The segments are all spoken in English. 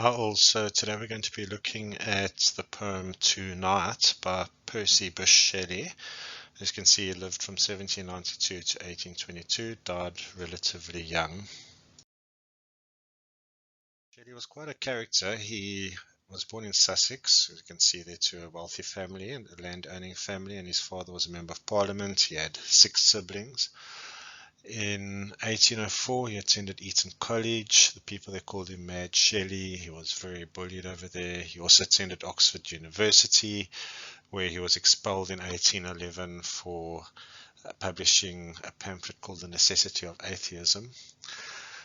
Also, today we're going to be looking at the poem To Night by Percy Bysshe Shelley. As you can see, he lived from 1792 to 1822, died relatively young. Shelley was quite a character. He was born in Sussex, as you can see there, to a wealthy family, a land-owning family, and his father was a member of parliament. He had 6 siblings. In 1804, he attended Eton College. The people there called him Mad Shelley. He was very bullied over there. He also attended Oxford University, where he was expelled in 1811 for publishing a pamphlet called The Necessity of Atheism.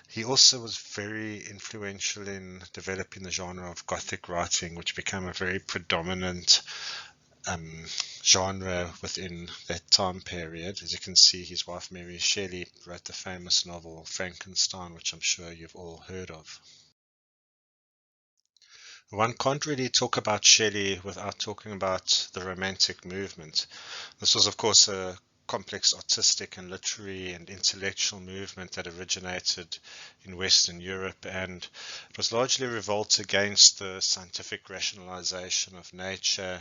He also was very influential in developing the genre of Gothic writing, which became a very predominant genre within that time period. As you can see, his wife Mary Shelley wrote the famous novel Frankenstein, which I'm sure you've all heard of. One can't really talk about Shelley without talking about the Romantic movement. This was, of course, a complex artistic and literary and intellectual movement that originated in Western Europe, and it was largely a revolt against the scientific rationalization of nature.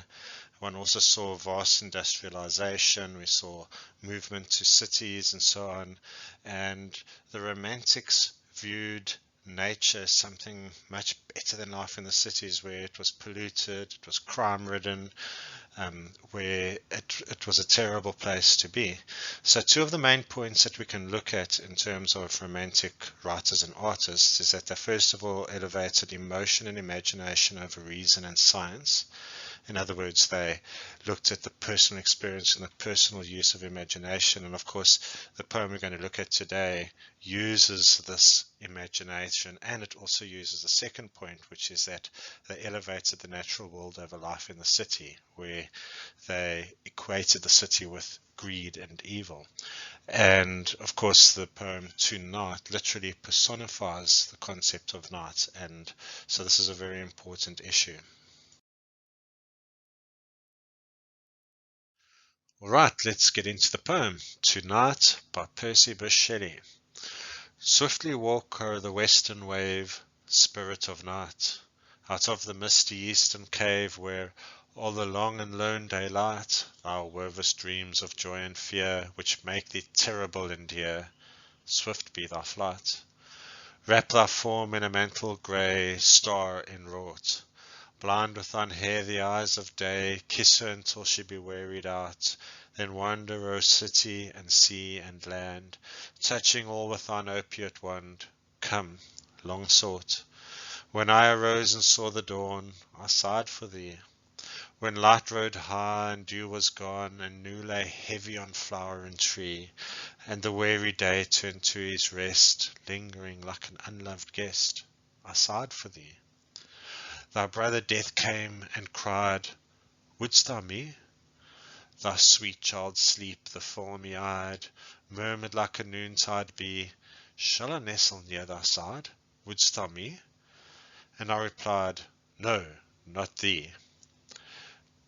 One also saw vast industrialization, we saw movement to cities and so on, and the Romantics viewed nature as something much better than life in the cities, where it was polluted, it was crime ridden, where it was a terrible place to be. So two of the main points that we can look at in terms of Romantic writers and artists is that they first of all elevated emotion and imagination over reason and science. In other words, they looked at the personal experience and the personal use of imagination. And of course, the poem we're going to look at today uses this imagination, and it also uses the second point, which is that they elevated the natural world over life in the city, where they equated the city with greed and evil. And of course, the poem To Night literally personifies the concept of night, and so this is a very important issue. Alright, let's get into the poem. To Night by Percy Bysshe Shelley. Swiftly walk o'er the western wave, spirit of night, out of the misty eastern cave, where all the long and lone daylight thou wovest dreams of joy and fear, which make thee terrible and dear. Swift be thy flight. Wrap thy form in a mantle grey, star enwrought. Blind with thine hair the eyes of day, kiss her until she be wearied out, then wander o'er city and sea and land, touching all with thine opiate wand. Come, long sought. When I arose and saw the dawn, I sighed for thee. When light rode high and dew was gone, and new lay heavy on flower and tree, and the weary day turned to his rest, lingering like an unloved guest, I sighed for thee. Thy brother Death came and cried, Wouldst thou me? Thy sweet child Sleep, the filmy-eyed, murmured like a noontide bee, Shall I nestle near thy side? Wouldst thou me? And I replied, No, not thee.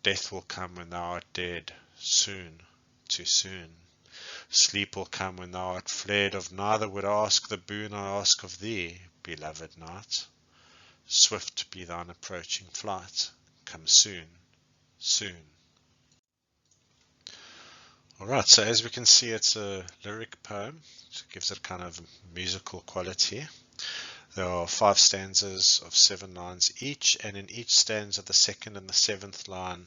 Death will come when thou art dead, soon, too soon. Sleep will come when thou art fled, of neither would ask the boon I ask of thee, beloved night. Swift be thine approaching flight, come soon, soon. Alright, so as we can see, it's a lyric poem, so it gives it kind of musical quality. There are 5 stanzas of 7 lines each, and in each stanza the second and the 7th line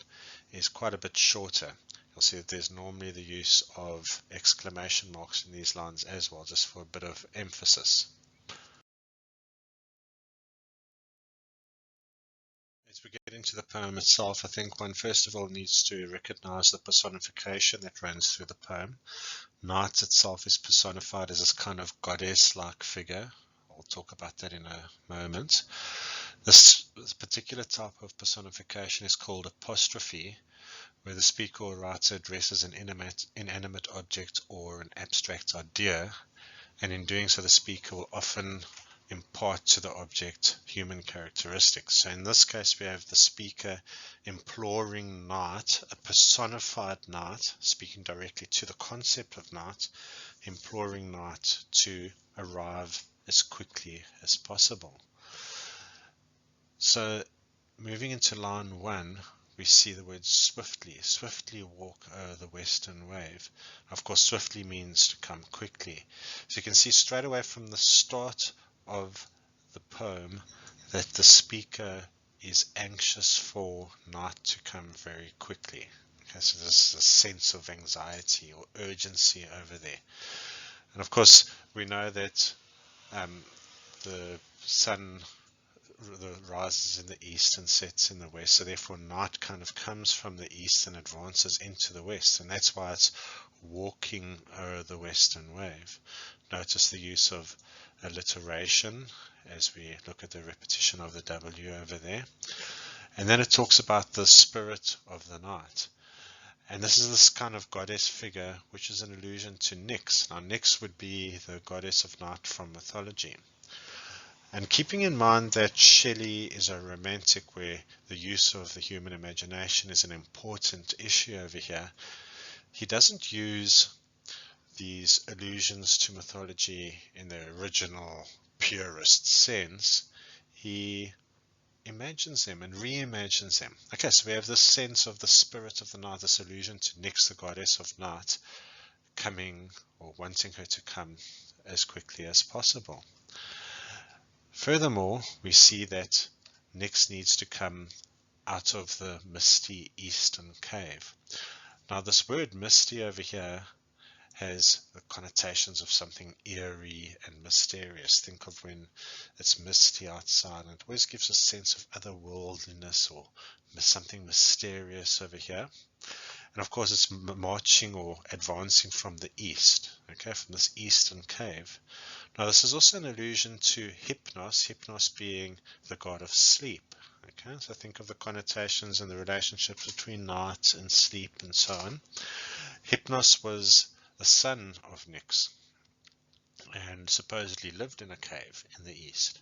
is quite a bit shorter. You'll see that there's normally the use of exclamation marks in these lines as well, just for a bit of emphasis. As we get into the poem itself, I think one first of all needs to recognize the personification that runs through the poem. Night itself is personified as this kind of goddess-like figure. I'll talk about that in a moment. This particular type of personification is called apostrophe, where the speaker or writer addresses an inanimate object or an abstract idea, and in doing so the speaker will often impart to the object human characteristics. So in this case we have the speaker imploring night, a personified night, speaking directly to the concept of night, imploring night to arrive as quickly as possible. So moving into line 1, we see the word swiftly. Swiftly walk o'er the western wave. Of course, swiftly means to come quickly. So you can see straight away from the start of the poem that the speaker is anxious for night to come very quickly. Okay, so there's a sense of anxiety or urgency over there. And of course, we know that the sun rises in the east and sets in the west, so therefore night kind of comes from the east and advances into the west, and that's why it's walking o'er the western wave. Notice the use of alliteration as we look at the repetition of the W over there. And then it talks about the spirit of the night. And this is this kind of goddess figure, which is an allusion to Nyx. Now, Nyx would be the goddess of night from mythology. And keeping in mind that Shelley is a romantic where the use of the human imagination is an important issue over here, he doesn't use these allusions to mythology in their original purist sense. He imagines them and reimagines them. Okay, so we have this sense of the spirit of the night, this allusion to Nyx, the goddess of night, coming or wanting her to come as quickly as possible. Furthermore, we see that Nyx needs to come out of the misty eastern cave. Now, this word misty over here has the connotations of something eerie and mysterious. Think of when it's misty outside, and it always gives a sense of otherworldliness or something mysterious over here. And of course, it's marching or advancing from the east, okay, from this eastern cave. Now, this is also an allusion to Hypnos, Hypnos being the god of sleep. Okay, so think of the connotations and the relationships between night and sleep and so on. Hypnos was the son of Nyx and supposedly lived in a cave in the east.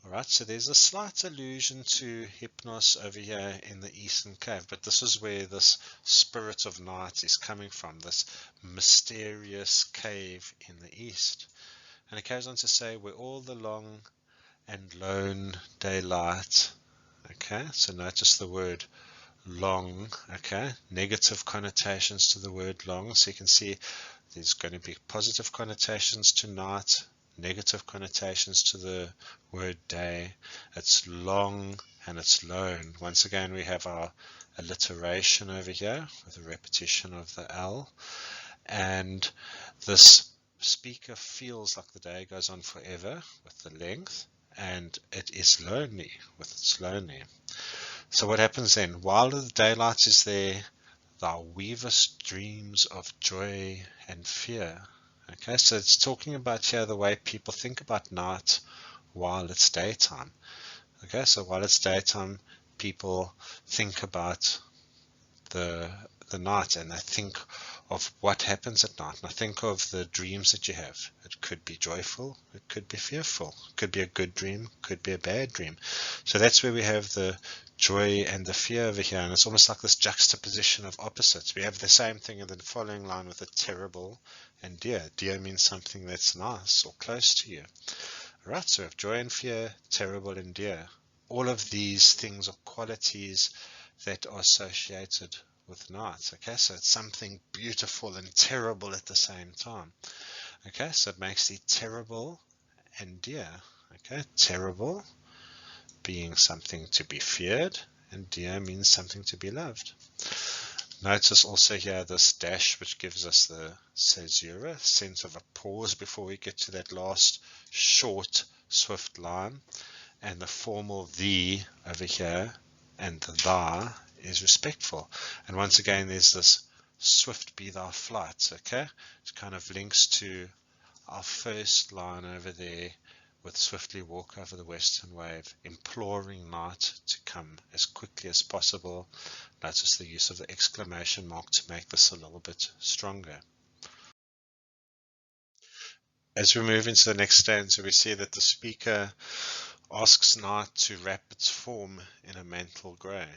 Alright, so there's a slight allusion to Hypnos over here in the eastern cave, but this is where this spirit of night is coming from, this mysterious cave in the east. And it goes on to say, where all the long and lone daylight, okay, so notice the word long, okay, negative connotations to the word long, so you can see there's going to be positive connotations to night, negative connotations to the word day. It's long and it's lone. Once again, we have our alliteration over here with a repetition of the L, and this speaker feels like the day goes on forever with the length, and it is lonely with its lonely. So what happens then? While the daylight is there, thou weavest dreams of joy and fear. Okay, so it's talking about here the way people think about night while it's daytime. Okay, so while it's daytime, people think about the night, and they think of what happens at night. And I think of the dreams that you have. It could be joyful, it could be fearful, it could be a good dream, could be a bad dream. So that's where we have the joy and the fear over here, and it's almost like this juxtaposition of opposites. We have the same thing in the following line with the terrible and dear. Dear means something that's nice or close to you. Right, so we have joy and fear, terrible and dear. All of these things are qualities that are associated with night. Okay, so it's something beautiful and terrible at the same time. Okay, so it makes the terrible and dear. Okay, terrible being something to be feared, and dear means something to be loved. Notice also here this dash, which gives us the caesura, sense of a pause before we get to that last short, swift line, and the formal the over here, and the thy is respectful. And once again, there's this swift be thy flight. Okay, it kind of links to our first line over there with swiftly walk over the western wave, imploring night to come as quickly as possible. Notice the use of the exclamation mark to make this a little bit stronger. As we move into the next stanza, we see that the speaker asks night to wrap its form in a mantle grey.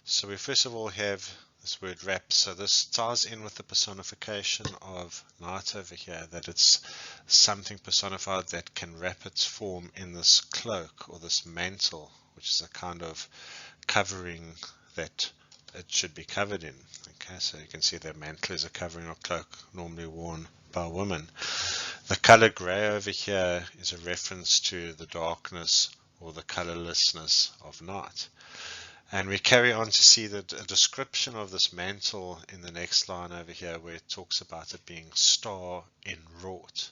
So we first of all have this word wrap. So this ties in with the personification of night over here, that it's something personified that can wrap its form in this cloak or this mantle, which is a kind of covering that it should be covered in. Okay, so you can see that mantle is a covering or cloak normally worn by women. The color gray over here is a reference to the darkness or the colorlessness of night. And we carry on to see a description of this mantle in the next line over here, where it talks about it being star enwrought.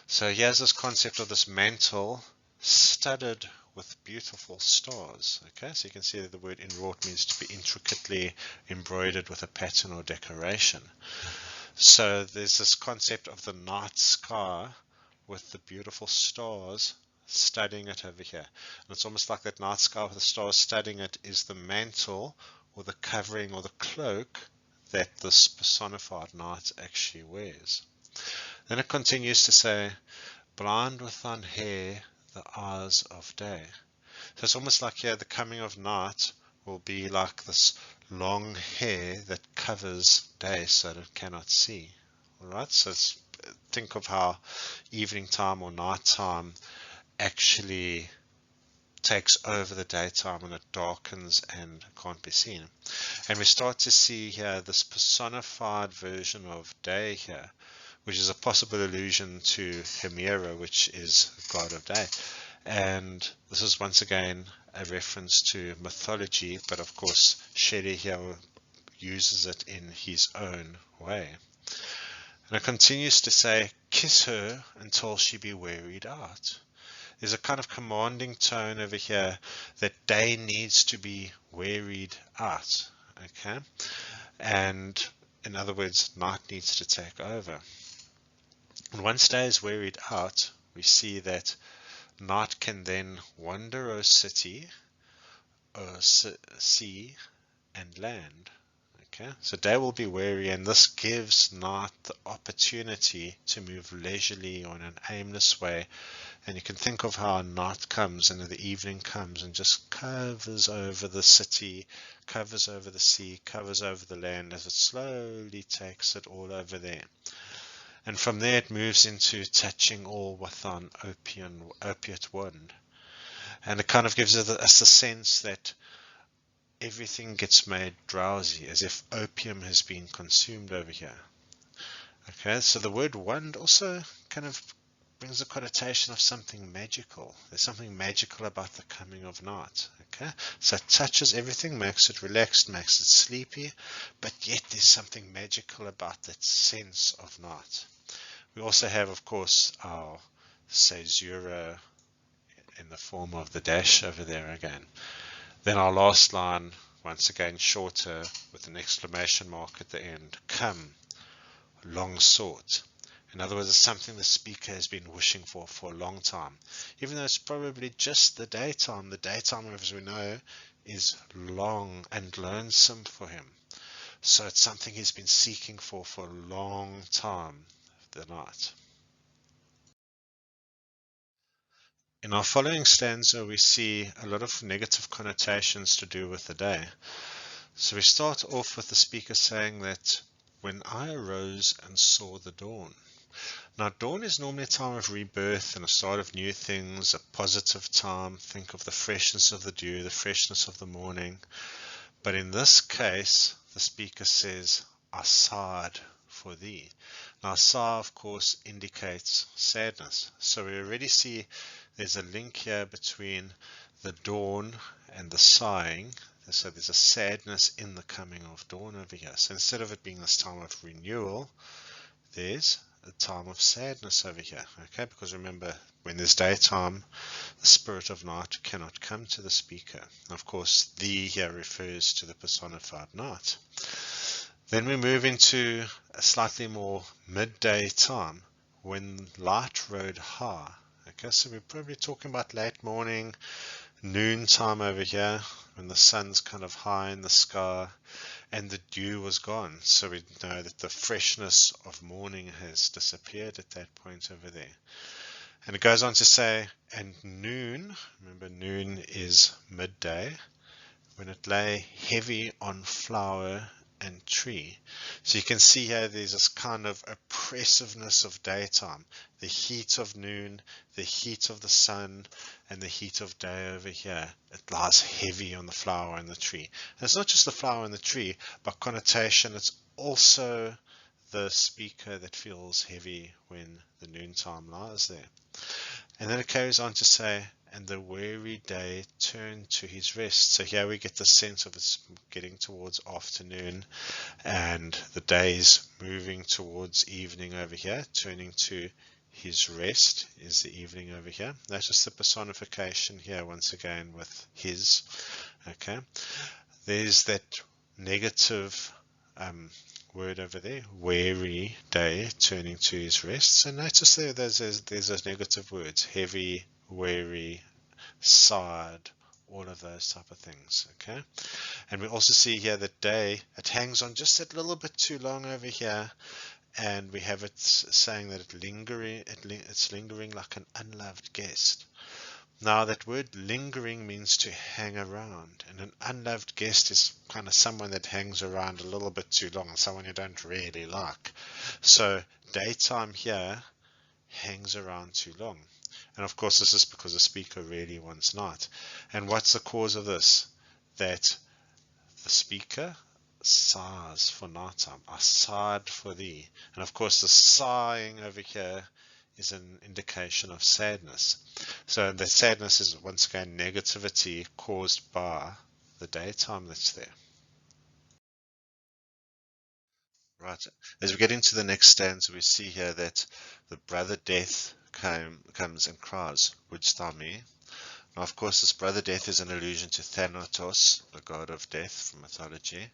So here's this concept of this mantle studded with beautiful stars. Okay, so you can see that the word enwrought means to be intricately embroidered with a pattern or decoration. So there's this concept of the night sky with the beautiful stars studying it over here. And it's almost like that night sky with the stars studying it is the mantle or the covering or the cloak that this personified night actually wears. Then it continues to say, blind with thine hair the eyes of day. So it's almost like here the coming of night will be like this long hair that covers day so that it cannot see. Alright, so think of how evening time or night time actually takes over the daytime and it darkens and can't be seen. And we start to see here this personified version of day here, which is a possible allusion to Hemera, which is god of day. And this is once again a reference to mythology, but of course Shelley here uses it in his own way. And it continues to say, kiss her until she be wearied out. There's a kind of commanding tone over here that day needs to be wearied out. Okay, and in other words, night needs to take over. And once day is wearied out, we see that night can then wander o'er city, o'er sea, and land. Okay, so day will be weary, and this gives night the opportunity to move leisurely on an aimless way. And you can think of how night comes and the evening comes and just covers over the city, covers over the sea, covers over the land as it slowly takes it all over there. And from there it moves into touching all with an opiate wand. And it kind of gives us a sense that everything gets made drowsy, as if opium has been consumed over here. Okay, so the word wand also kind of brings a connotation of something magical. There's something magical about the coming of night. Okay, so it touches everything, makes it relaxed, makes it sleepy, but yet there's something magical about that sense of night. We also have, of course, our caesura in the form of the dash over there again. Then our last line, once again shorter, with an exclamation mark at the end. Come, long sought. In other words, it's something the speaker has been wishing for a long time. Even though it's probably just the daytime. The daytime, as we know, is long and lonesome for him. So it's something he's been seeking for a long time, the night. In our following stanza, we see a lot of negative connotations to do with the day. So we start off with the speaker saying that when I arose and saw the dawn. Now, dawn is normally a time of rebirth and a start of new things, a positive time. Think of the freshness of the dew, the freshness of the morning. But in this case, the speaker says, I sighed for thee. Now, sigh, of course, indicates sadness. So we already see there's a link here between the dawn and the sighing. So there's a sadness in the coming of dawn over here. So instead of it being this time of renewal, there's a time of sadness over here. Okay, because remember, when there's daytime, the spirit of night cannot come to the speaker. Of course, thee here refers to the personified night. Then we move into a slightly more midday time when light rode high. Okay, so we're probably talking about late morning, noon time over here, when the sun's kind of high in the sky and the dew was gone. So we know that the freshness of morning has disappeared at that point over there. And it goes on to say, and noon, remember noon is midday, when it lay heavy on flower and tree. So you can see here there's this kind of oppressiveness of daytime, the heat of noon, the heat of the sun, and the heat of day over here. It lies heavy on the flower and the tree. And it's not just the flower and the tree, by connotation it's also the speaker that feels heavy when the noontime lies there. And then it carries on to say, and the weary day turned to his rest. So here we get the sense of it's getting towards afternoon and the day's moving towards evening over here, turning to his rest is the evening over here. That's just the personification here once again with his. Okay, there's that negative word over there, weary day turning to his rest. So notice there's those negative words, heavy, weary, sad, all of those type of things. Okay, and we also see here that day, it hangs on just a little bit too long over here, and we have it saying that it's lingering like an unloved guest. Now that word lingering means to hang around, and an unloved guest is kind of someone that hangs around a little bit too long, someone you don't really like. So daytime here hangs around too long. And of course this is because the speaker really wants night. And what's the cause of this? That the speaker sighs for nighttime. I sighed for thee. And of course the sighing over here is an indication of sadness. So the sadness is once again negativity caused by the daytime that's there. Right. As we get into the next stanza, we see here that the brother Death comes and cries, wouldst thou me? Now, of course, this brother Death is an allusion to Thanatos, the god of death from mythology.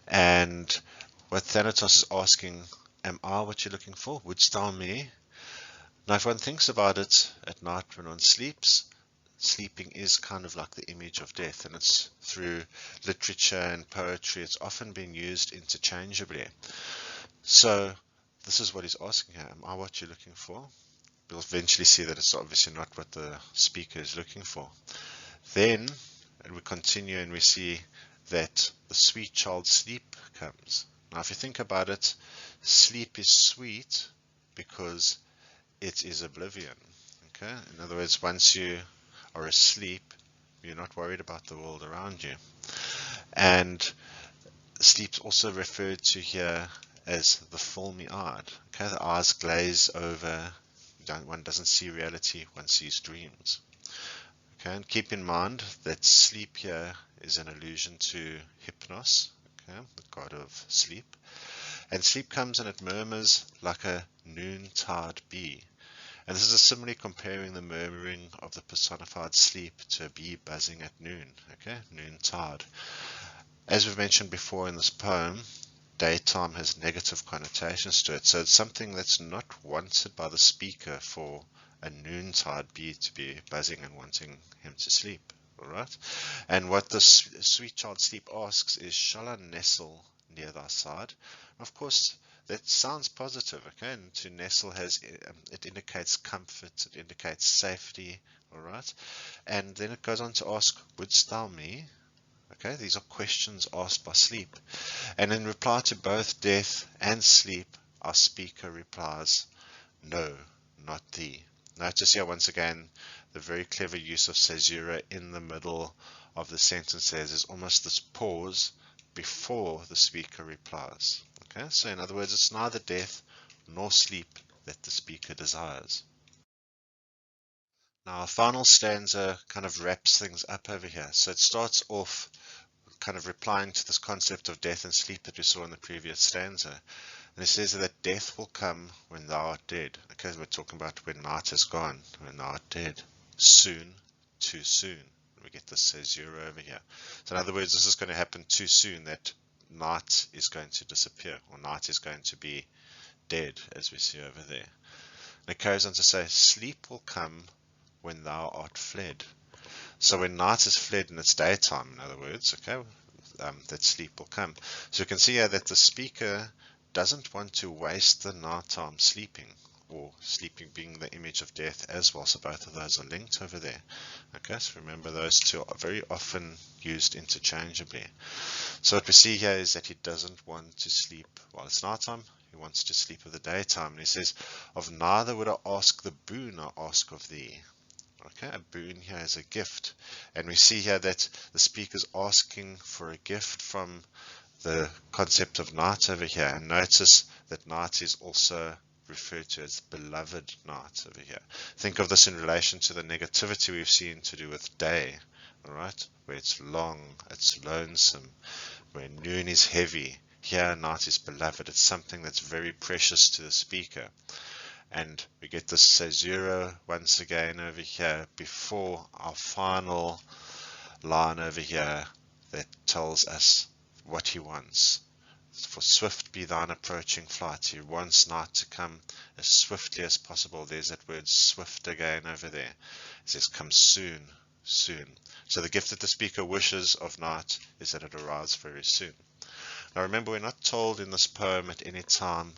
And what Thanatos is asking, am I what you're looking for? Wouldst thou me? Now, if one thinks about it at night when one sleeps, sleeping is kind of like the image of death, and it's through literature and poetry, it's often been used interchangeably. So this is what he's asking here, am I what you're looking for? We'll eventually see that it's obviously not what the speaker is looking for. Then, and we continue and we see that the sweet child sleep comes. Now if you think about it, sleep is sweet because it is oblivion. Okay, in other words, once you are asleep, you're not worried about the world around you. And sleep's also referred to here as the filmy eyed. Okay, the eyes glaze over, one doesn't see reality, one sees dreams. Okay, and keep in mind that sleep here is an allusion to Hypnos, okay, the god of sleep. And sleep comes and it murmurs like a noontide bee. And this is similarly comparing the murmuring of the personified sleep to a bee buzzing at noon, okay, noontide. As we've mentioned before in this poem, daytime has negative connotations to it, so it's something that's not wanted by the speaker for a noontide bee to be buzzing and wanting him to sleep. Alright? And what the sweet child sleep asks is, shall I nestle near thy side? Of course, that sounds positive, okay? And to nestle it indicates comfort, it indicates safety, alright? And then it goes on to ask, wouldst thou me? Okay, these are questions asked by sleep. And in reply to both death and sleep, our speaker replies, no, not thee. Notice here once again the very clever use of caesura in the middle of the sentence. There's almost this pause before the speaker replies. Okay, so in other words, it's neither death nor sleep that the speaker desires. Now, our final stanza kind of wraps things up over here. So it starts off kind of replying to this concept of death and sleep that we saw in the previous stanza. And it says that death will come when thou art dead. Okay, we're talking about when night is gone, when thou art dead. Soon, too soon. We get this caesura over here. So in other words, this is going to happen too soon, that night is going to disappear, or night is going to be dead, as we see over there. And it carries on to say, sleep will come when thou art fled. So when night is fled and it's daytime, in other words, okay, that sleep will come. So you can see here that the speaker doesn't want to waste the nighttime sleeping. or sleeping being the image of death as well. So both of those are linked over there. Okay, so remember those two are very often used interchangeably. So what we see here is that he doesn't want to sleep while it's nighttime. He wants to sleep in the daytime. And he says, of neither would I ask the boon I ask of thee. Okay, a boon here is a gift. And we see here that the speaker's asking for a gift from the concept of night over here. And notice that night is also referred to as beloved night over here. Think of this in relation to the negativity we've seen to do with day, alright, where it's long, it's lonesome, where noon is heavy. Here night is beloved. It's something that's very precious to the speaker. And we get this caesura once again over here before our final line over here that tells us what he wants. For swift be thine approaching flight. He wants night to come as swiftly as possible. There's that word swift again over there. It says come soon, soon. So the gift that the speaker wishes of night is that it arrives very soon. Now remember, we're not told in this poem at any time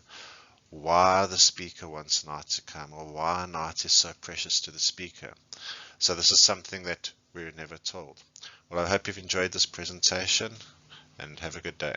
why the speaker wants night to come or why night is so precious to the speaker. So this is something that we're never told. Well, I hope you've enjoyed this presentation and have a good day.